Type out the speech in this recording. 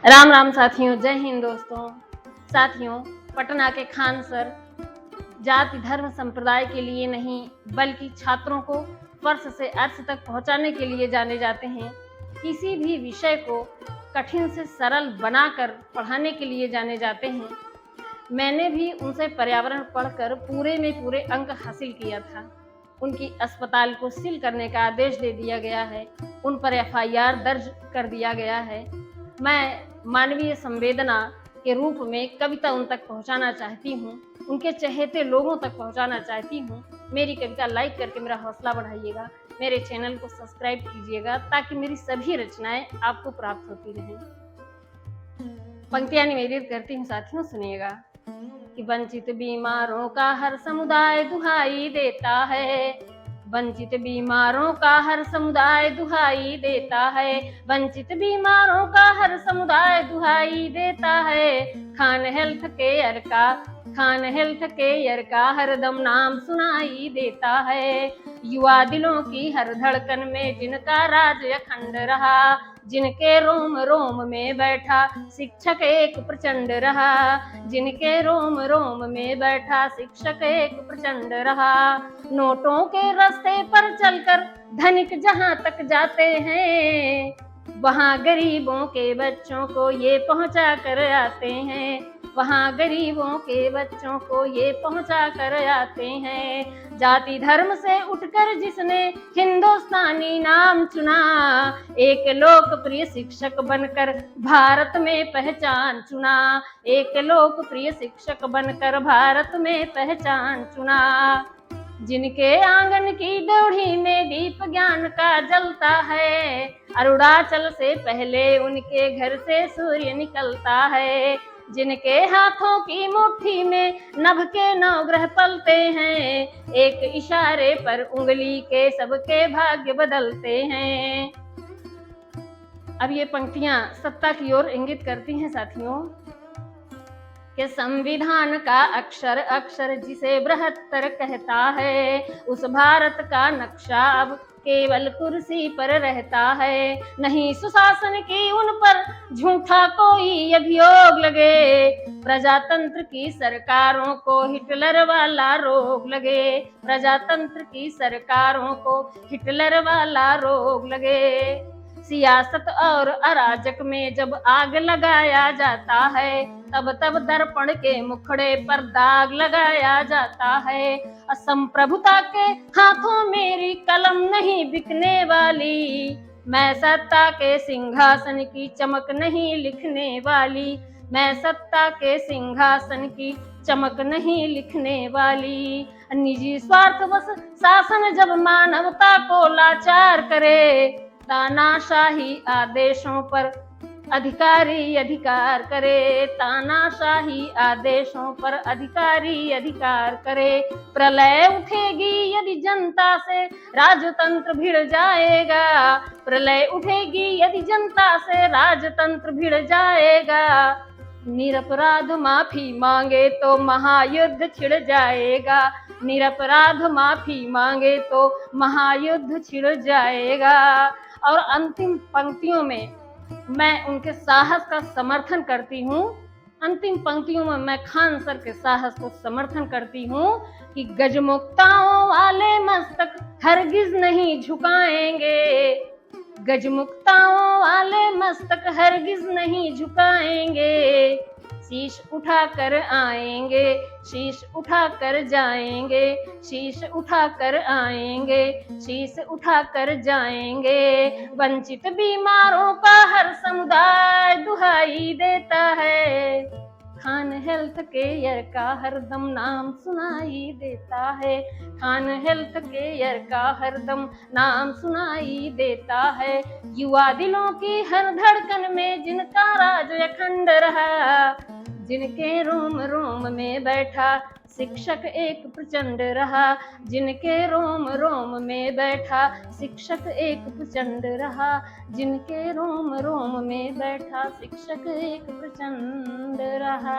राम राम साथियों, जय हिंद दोस्तों। साथियों, पटना के खान सर जाति धर्म संप्रदाय के लिए नहीं बल्कि छात्रों को फर्श से अर्श तक पहुंचाने के लिए जाने जाते हैं। किसी भी विषय को कठिन से सरल बनाकर पढ़ाने के लिए जाने जाते हैं। मैंने भी उनसे पर्यावरण पढ़कर पूरे में पूरे अंक हासिल किया था। उनकी अस्पताल को सील करने का आदेश दे दिया गया है, उन पर FIR दर्ज कर दिया गया है। मैं मानवीय संवेदना के रूप में कविता उन तक पहुंचाना चाहती हूं, उनके चहेते लोगों तक पहुंचाना चाहती हूं। मेरी कविता लाइक करके मेरा हौसला बढ़ाइएगा, मेरे चैनल को सब्सक्राइब कीजिएगा ताकि मेरी सभी रचनाएं आपको प्राप्त होती रहें। पंक्तियां निवेदित करती हूँ साथियों, सुनिएगा। कि वंचित बीमारों का हर समुदाय दुहाई देता है, वंचित बीमारों का हर समुदाय दुहाई देता है, वंचित बीमारों का हर समुदाय दुहाई देता है। खान हेल्थ केयर का, खान हेल्थ केयर का हरदम नाम सुनाई देता है। युवा दिलों की हर धड़कन में जिनका राज अखंड रहा, जिनके रोम रोम में बैठा शिक्षक एक प्रचंड रहा, जिनके रोम रोम में बैठा शिक्षक एक प्रचंड रहा। नोटों के रास्ते पर चलकर धनिक जहां तक जाते हैं, वहां गरीबों के बच्चों को ये पहुंचा कर आते हैं, वहां गरीबों के बच्चों को ये पहुंचा कर आते हैं। जाति धर्म से उठकर जिसने हिंदुस्तानी नाम चुना, एक लोकप्रिय शिक्षक बनकर भारत में पहचान चुना, एक लोकप्रिय शिक्षक बनकर भारत में पहचान चुना। जिनके आंगन की ड्योढ़ी में दीप ज्ञान का जलता है, अरुणाचल से पहले उनके घर से सूर्य निकलता है। जिनके हाथों की मुट्ठी में नभ के 9 ग्रह पलते हैं, एक इशारे पर उंगली के सबके भाग्य बदलते हैं। अब ये पंक्तियां सत्ता की ओर इंगित करती हैं साथियों। कि संविधान का अक्षर अक्षर जिसे बृहत्तर कहता है, उस भारत का नक्शा अब केवल कुर्सी पर रहता है। नहीं सुशासन की उन पर झूठा कोई अभियोग लगे, प्रजातंत्र की सरकारों को हिटलर वाला रोग लगे, प्रजातंत्र की सरकारों को हिटलर वाला रोग लगे। सियासत और अराजक में जब आग लगाया जाता है, तब तब दर्पण के मुखड़े पर दाग लगाया जाता है। असंप्रभुता के हाथों मेरी कलम नहीं बिकने वाली, मैं सत्ता के सिंहासन की चमक नहीं लिखने वाली, मैं सत्ता के सिंहासन की चमक नहीं लिखने वाली। निजी स्वार्थवश शासन जब मानवता को लाचार करे, तानाशाही आदेशों पर अधिकारी अधिकार करे, तानाशाही आदेशों पर अधिकारी अधिकार करे। प्रलय उठेगी यदि जनता से राजतंत्र भिड़ जाएगा, प्रलय उठेगी यदि जनता से राजतंत्र भिड़ जाएगा। निरपराध माफी मांगे तो महायुद्ध छिड़ जाएगा, निरपराध माफी मांगे तो महायुद्ध छिड़ जाएगा। और अंतिम पंक्तियों में मैं उनके साहस का समर्थन करती हूँ, अंतिम पंक्तियों में मैं खान सर के साहस को समर्थन करती हूँ कि गजमुक्ताओं वाले मस्तक हरगिज नहीं झुकाएंगे, गजमुक्ताओं वाले मस्तक हरगिज नहीं झुकाएंगे। शीश उठा कर आएंगे, शीश उठा कर जाएंगे, शीश उठा कर आएंगे, शीश उठा कर जाएंगे। वंचित बीमारों का हर समुदाय दुहाई देता है, खान हेल्थ केयर का हरदम नाम सुनाई देता है, खान हेल्थ केयर का हरदम नाम सुनाई देता है। युवा दिलों की हर धड़कन में जिनका राज अखंड रहा, जिनके रोम रोम में बैठा शिक्षक एक प्रचंड रहा, जिनके रोम रोम में बैठा शिक्षक एक प्रचंड रहा, जिनके रोम रोम में बैठा शिक्षक एक प्रचंड रहा।